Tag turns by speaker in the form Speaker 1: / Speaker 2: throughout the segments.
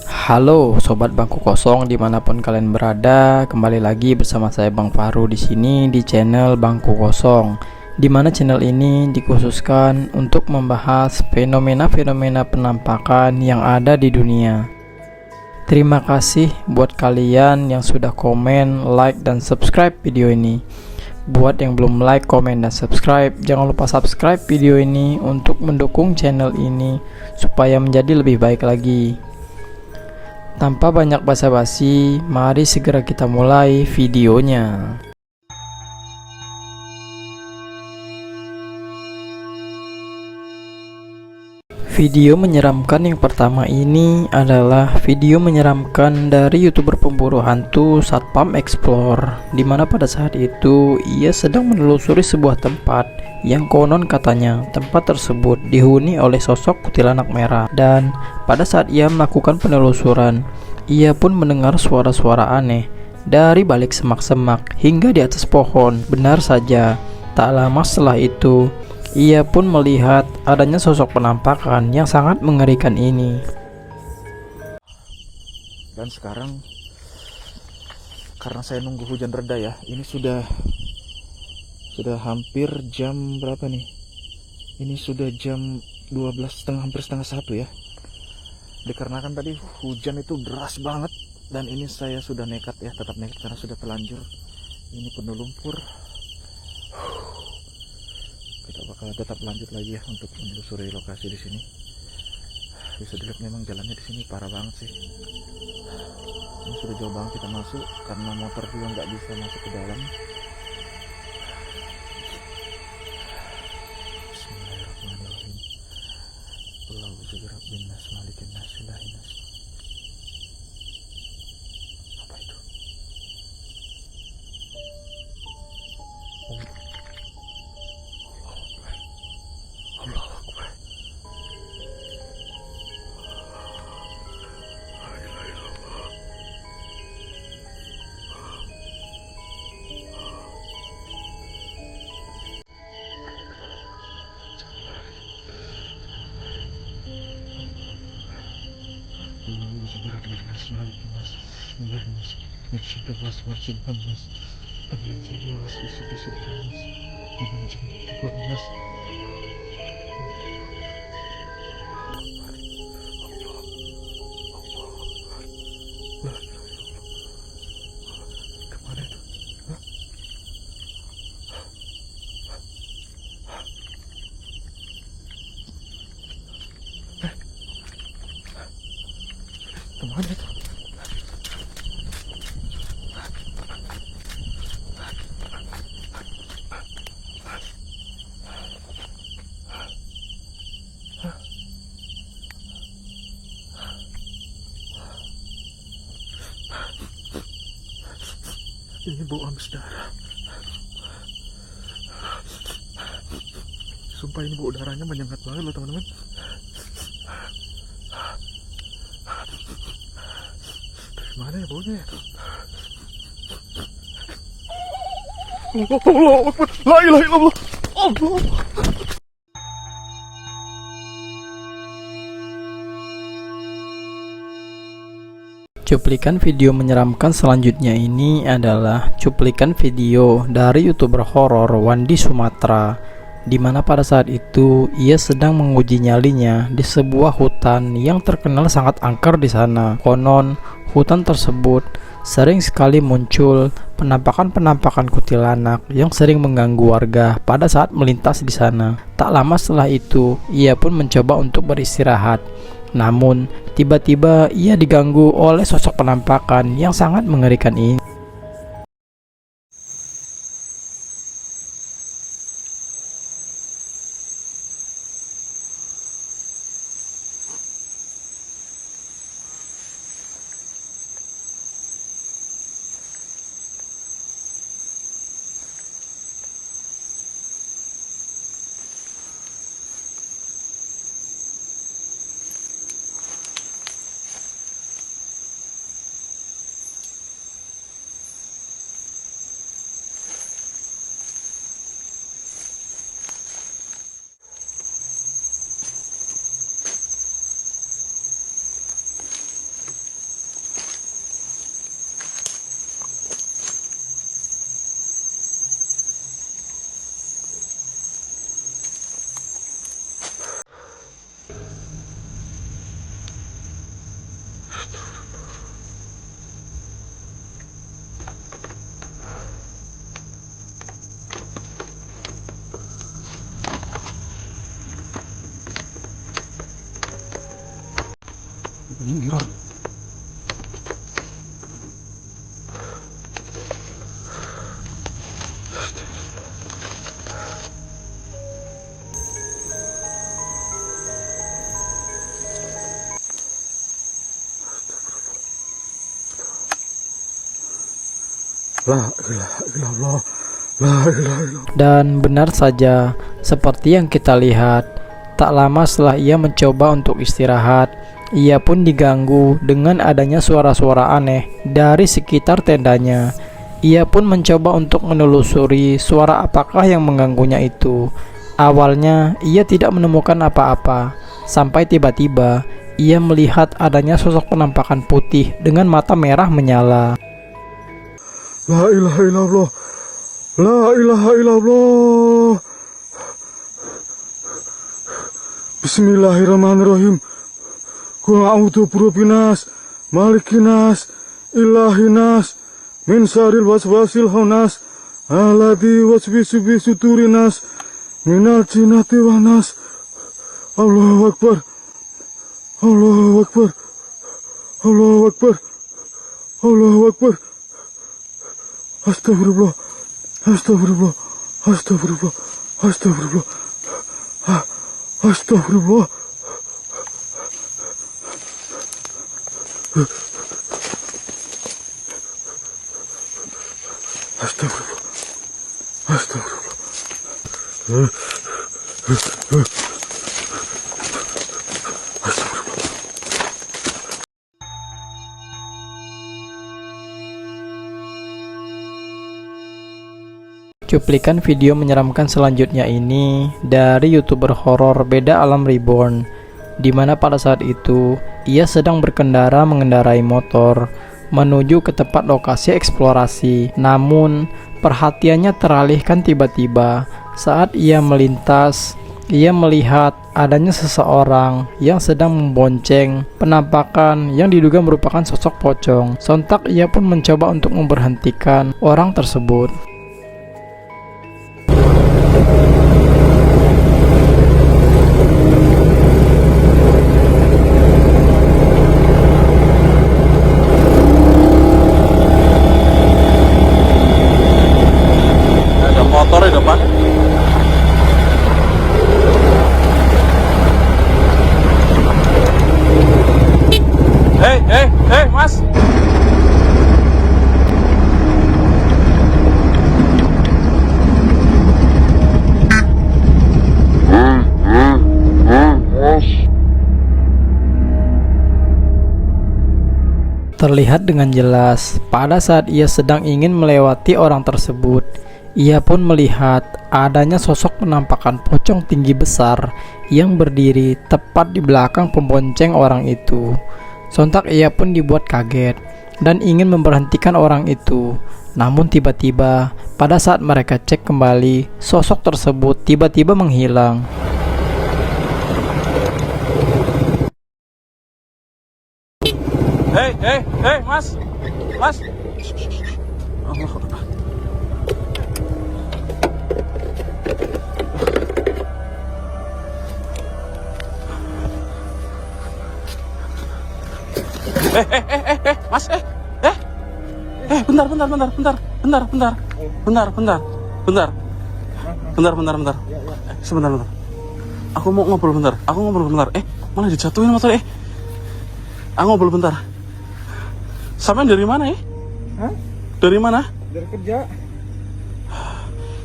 Speaker 1: Halo sobat bangku kosong dimanapun kalian berada, kembali lagi bersama saya Bang Faru di sini di channel Bangku Kosong. Di mana channel ini dikhususkan untuk membahas fenomena-fenomena penampakan yang ada di dunia. Terima kasih buat kalian yang sudah komen, like, dan subscribe video ini. Buat yang belum like, komen, dan subscribe, jangan lupa subscribe video ini untuk mendukung channel ini supaya menjadi lebih baik lagi. Tanpa banyak basa-basi, mari segera kita mulai videonya. Video menyeramkan yang pertama ini adalah video menyeramkan dari YouTuber pemburu hantu Satpam Explore, dimana pada saat itu ia sedang menelusuri sebuah tempat yang konon katanya tempat tersebut dihuni oleh sosok kuntilanak merah. Dan pada saat ia melakukan penelusuran, ia pun mendengar suara-suara aneh dari balik semak-semak hingga di atas pohon. Benar saja, tak lama setelah itu ia pun melihat adanya sosok penampakan yang sangat mengerikan ini.
Speaker 2: Dan sekarang karena saya nunggu hujan reda ya, ini sudah hampir jam berapa nih? Ini sudah jam 12.30, hampir setengah 1 ya. Dikarenakan tadi hujan itu deras banget, dan ini saya sudah nekat ya, tetap nekat karena sudah terlanjur. Ini penuh lumpur. Kita bakal tetap lanjut lagi ya untuk menelusuri lokasi di sini. Bisa dilihat memang jalannya di sini parah banget sih. Ini sudah jauh banget kita masuk karena motor juga nggak bisa masuk ke dalam. Bismillahirrahmanirrahim. Allahu segera binas malikin nasilahinas. Apa itu? Allahu Akbar. Kemana itu? Hah? Kemana itu? Ini bau amis darah. Sumpah ini bau darahnya menyengat banget loh teman-teman. Dari mana ya baunya ya? Allah Akbar. La ilaha illallah. Allah.
Speaker 1: Cuplikan video menyeramkan selanjutnya ini adalah cuplikan video dari YouTuber horor Wandi Sumatera, dimana pada saat itu ia sedang menguji nyalinya di sebuah hutan yang terkenal sangat angker di sana. Konon hutan tersebut sering sekali muncul penampakan-penampakan kuntilanak yang sering mengganggu warga pada saat melintas di sana. Tak lama setelah itu ia pun mencoba untuk beristirahat. Namun, tiba-tiba ia diganggu oleh sosok penampakan yang sangat mengerikan ini.
Speaker 2: Mirror. La ilaha illallah. La ilaha illallah.
Speaker 1: Dan benar saja, seperti yang kita lihat, tak lama setelah ia mencoba untuk istirahat, ia pun diganggu dengan adanya suara-suara aneh dari sekitar tendanya. Ia pun mencoba untuk menelusuri suara apakah yang mengganggunya itu. Awalnya, ia tidak menemukan apa-apa, sampai tiba-tiba ia melihat adanya sosok penampakan putih dengan mata merah menyala.
Speaker 2: La ilaha illallah. La ilaha illallah. Bismillahirrahmanirrahim. Qul a'udzu birabbinas, malikinas, ilahinas, min syarril waswasil khannas, alladzi waswisu fi sudurinas, minal jinnati wan nas. Allahu akbar. Allahu akbar. Allahu akbar. Allahu akbar. Astagfirullah. Astagfirullah. Astagfirullah. Astagfirullah. Astagfirullah. Astagfirullah. Astagfirullah.
Speaker 1: Cuplikan video menyeramkan selanjutnya ini dari YouTuber horor Beda Alam Reborn, di mana pada saat itu ia sedang berkendara mengendarai motor menuju ke tempat lokasi eksplorasi. Namun perhatiannya teralihkan tiba-tiba saat ia melintas. Ia melihat adanya seseorang yang sedang membonceng penampakan yang diduga merupakan sosok pocong. Sontak ia pun mencoba untuk memberhentikan orang tersebut.
Speaker 2: Motor di depan. Hei, Mas.
Speaker 1: Terlihat dengan jelas pada saat ia sedang ingin melewati orang tersebut, ia pun melihat adanya sosok penampakan pocong tinggi besar yang berdiri tepat di belakang pembonceng orang itu. Sontak ia pun dibuat kaget dan ingin memberhentikan orang itu. Namun tiba-tiba pada saat mereka cek kembali, sosok tersebut tiba-tiba menghilang.
Speaker 2: Hei, Mas. Mas. Allah Akbar. Mas, bentar. Sebentar. Aku mau ngobrol bentar. Malah dijatuhin motor. Aku ngobrol bentar. Sampai dari mana ya?
Speaker 3: Hah?
Speaker 2: Dari mana?
Speaker 3: Dari kerja.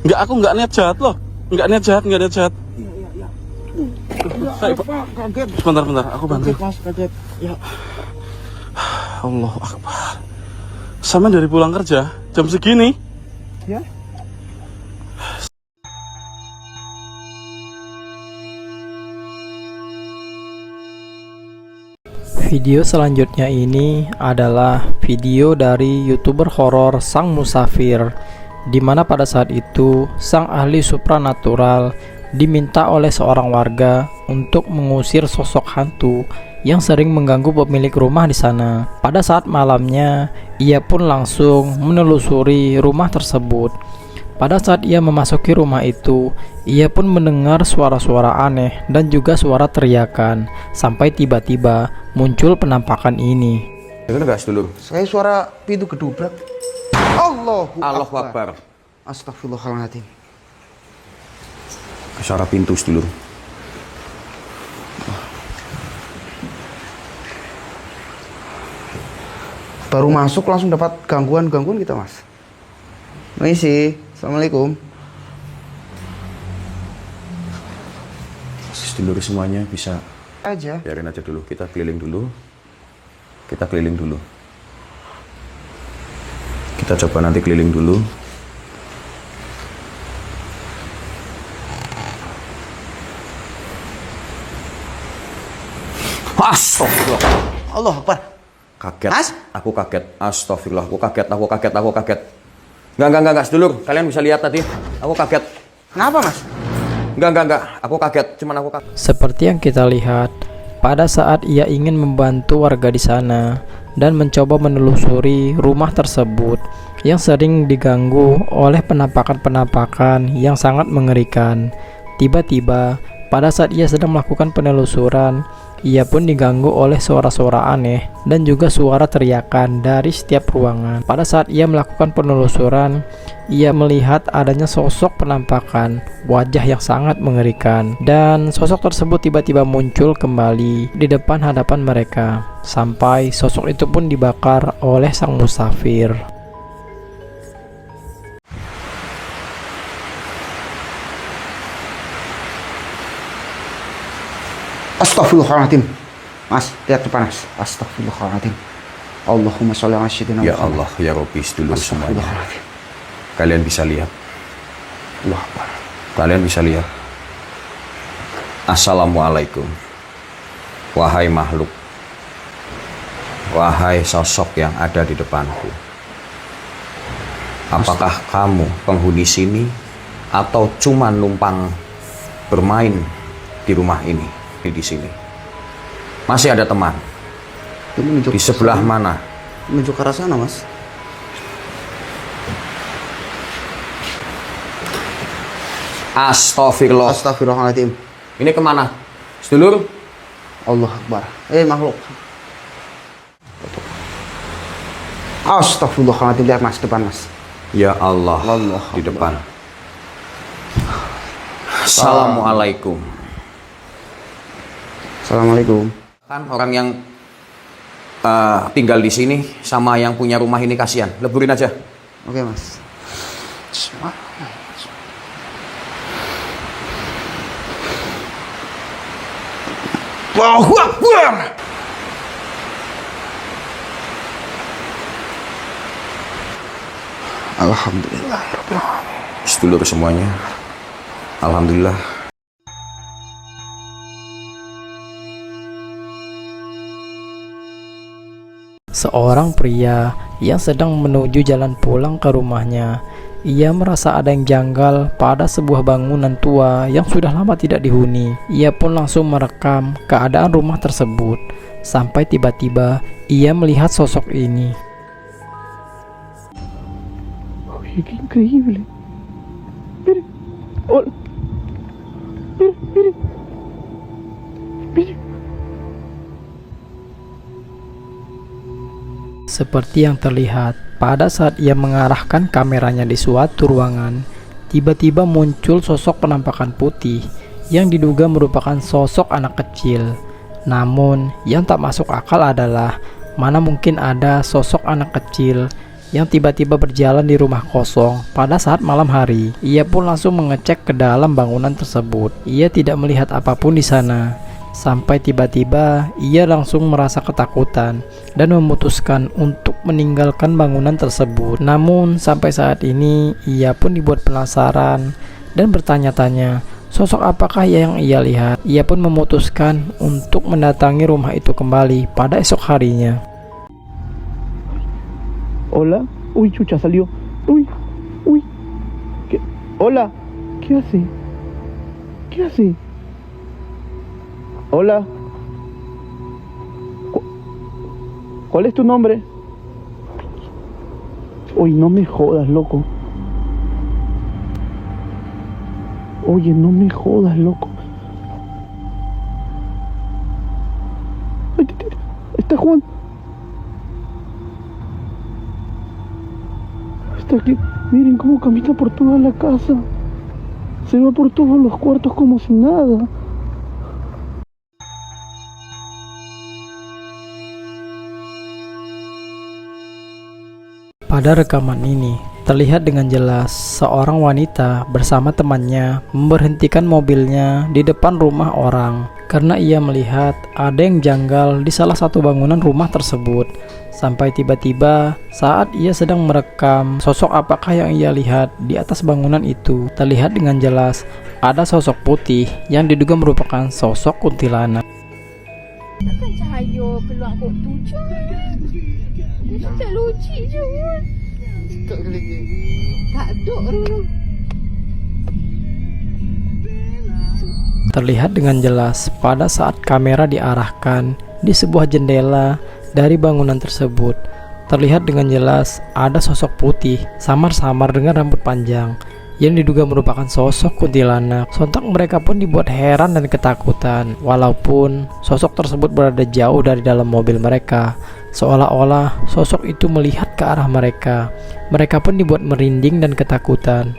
Speaker 2: Enggak, aku enggak niat jahat loh. Enggak niat jahat.
Speaker 3: Iya.
Speaker 2: Kaget. Bentar, aku bantu.
Speaker 3: Kaget, Mas, kaget. Ya.
Speaker 2: Allah Akbar. Sama dari pulang kerja jam segini.
Speaker 3: Ya.
Speaker 1: Video selanjutnya ini adalah video dari YouTuber horor Sang Musafir, di mana pada saat itu sang ahli supranatural diminta oleh seorang warga untuk mengusir sosok hantu yang sering mengganggu pemilik rumah di sana. Pada saat malamnya, ia pun langsung menelusuri rumah tersebut. Pada saat ia memasuki rumah itu, ia pun mendengar suara-suara aneh dan juga suara teriakan, sampai tiba-tiba muncul penampakan ini.
Speaker 4: Dengar nggak sedulur?
Speaker 5: Saya suara pintu gedobrak.
Speaker 4: Allahu Akbar.
Speaker 5: Astagfirullahaladzim.
Speaker 4: Suara pintu sedulur.
Speaker 5: Baru masuk langsung dapat gangguan-gangguan kita, Mas. Misi, assalamualaikum.
Speaker 4: Sedulur semuanya bisa
Speaker 5: Aja.
Speaker 4: biarin aja dulu. Kita keliling dulu. Kita keliling dulu. Kita coba nanti keliling dulu. Astagfirullah.
Speaker 5: Allah Akbar.
Speaker 4: Kaget.
Speaker 5: Mas?
Speaker 4: Aku kaget. Astagfirullah. Aku kaget. Enggak, sedulur. Kalian bisa lihat tadi. Aku kaget.
Speaker 5: Kenapa, Mas?
Speaker 4: Enggak. Aku kaget. Cuman aku kaget.
Speaker 1: Seperti yang kita lihat, pada saat ia ingin membantu warga di sana dan mencoba menelusuri rumah tersebut yang sering diganggu oleh penampakan-penampakan yang sangat mengerikan. Tiba-tiba, pada saat ia sedang melakukan penelusuran, ia pun diganggu oleh suara-suara aneh dan juga suara teriakan dari setiap ruangan. Pada saat ia melakukan penelusuran, ia melihat adanya sosok penampakan wajah yang sangat mengerikan, dan sosok tersebut tiba-tiba muncul kembali di depan hadapan mereka, sampai sosok itu pun dibakar oleh sang musafir.
Speaker 5: Astagfirullahaladzim. Mas, lihat depan, Mas. Astagfirullahaladzim. Allahumma sholli ala sayyidina
Speaker 4: Ya
Speaker 5: Muhammad.
Speaker 4: Allah, ya Rabbi, sedulur semuanya.
Speaker 5: Astagfirullahaladzim.
Speaker 4: Kalian bisa lihat.
Speaker 5: Allah Akbar.
Speaker 4: Kalian bisa lihat. Assalamualaikum. Wahai makhluk. Wahai sosok yang ada di depanku. Apakah kamu penghuni sini atau cuma numpang bermain di rumah ini, di sini? Masih ada teman?
Speaker 5: Ini menunjuk
Speaker 4: Di sebelah mana?
Speaker 5: Menunjuk ke arah sana, Mas.
Speaker 4: Astagfirullah.
Speaker 5: Astagfirullahaladzim.
Speaker 4: Ini kemana? Sedulur?
Speaker 5: Allah Akbar. Makhluk. Astagfirullahaladzim. Lihat, Mas, depan, Mas.
Speaker 4: Ya Allah,
Speaker 5: Allah
Speaker 4: di depan. Assalamualaikum.
Speaker 5: Assalamualaikum.
Speaker 4: Kan orang yang tinggal di sini sama yang punya rumah ini kasihan. Leburin aja.
Speaker 5: Oke, Mas.
Speaker 4: Allahu Akbar.
Speaker 5: Alhamdulillah.
Speaker 4: Sedulur semuanya, alhamdulillah.
Speaker 1: Seorang pria yang sedang menuju jalan pulang ke rumahnya, ia merasa ada yang janggal pada sebuah bangunan tua yang sudah lama tidak dihuni. Ia pun langsung merekam keadaan rumah tersebut, sampai tiba-tiba ia melihat sosok ini.
Speaker 3: Oye, qué increíble. Mire. Hola. Mire.
Speaker 1: Seperti yang terlihat pada saat ia mengarahkan kameranya di suatu ruangan, tiba-tiba muncul sosok penampakan putih yang diduga merupakan sosok anak kecil. Namun yang tak masuk akal adalah mana mungkin ada sosok anak kecil yang tiba-tiba berjalan di rumah kosong pada saat malam hari. Ia pun langsung mengecek ke dalam bangunan tersebut. Ia tidak melihat apapun di sana. Sampai tiba-tiba ia langsung merasa ketakutan dan memutuskan untuk meninggalkan bangunan tersebut. Namun sampai saat ini ia pun dibuat penasaran dan bertanya-tanya sosok apakah yang ia lihat. Ia pun memutuskan untuk mendatangi rumah itu kembali pada esok harinya.
Speaker 3: Hola. Uy, chucha, salió. Uy. ¿Qué? Hola. ¿Qué hace? ¿Qué hace? Hola. ¿Cuál es tu nombre? Uy, no me jodas, loco. Oye, no me jodas, loco. Ay, está Juan. Está aquí. Miren cómo camina por toda la casa. Se va por todos los cuartos como si nada.
Speaker 1: Pada rekaman ini, terlihat dengan jelas seorang wanita bersama temannya memberhentikan mobilnya di depan rumah orang karena ia melihat ada yang janggal di salah satu bangunan rumah tersebut. Sampai tiba-tiba saat ia sedang merekam sosok apakah yang ia lihat di atas bangunan itu, terlihat dengan jelas ada sosok putih yang diduga merupakan sosok kuntilanak.
Speaker 6: Takkan cahaya keluar kot tu je. Dia tak logik je pun. Tak lagi. Tak duk dulu.
Speaker 1: Terlihat dengan jelas pada saat kamera diarahkan di sebuah jendela dari bangunan tersebut. Terlihat dengan jelas ada sosok putih samar-samar dengan rambut panjang yang diduga merupakan sosok kuntilanak. Sontak mereka pun dibuat heran dan ketakutan walaupun sosok tersebut berada jauh dari dalam mobil mereka. Seolah-olah sosok itu melihat ke arah mereka. Mereka pun dibuat merinding dan ketakutan.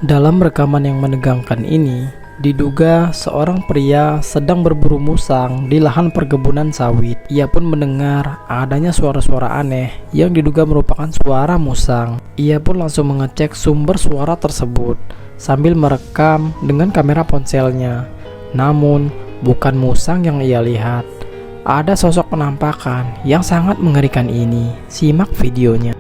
Speaker 1: Dalam rekaman yang menegangkan ini, diduga seorang pria sedang berburu musang di lahan perkebunan sawit. Ia pun mendengar adanya suara-suara aneh yang diduga merupakan suara musang. Ia pun langsung mengecek sumber suara tersebut sambil merekam dengan kamera ponselnya. Namun, bukan musang yang ia lihat. Ada sosok penampakan yang sangat mengerikan ini. Simak videonya.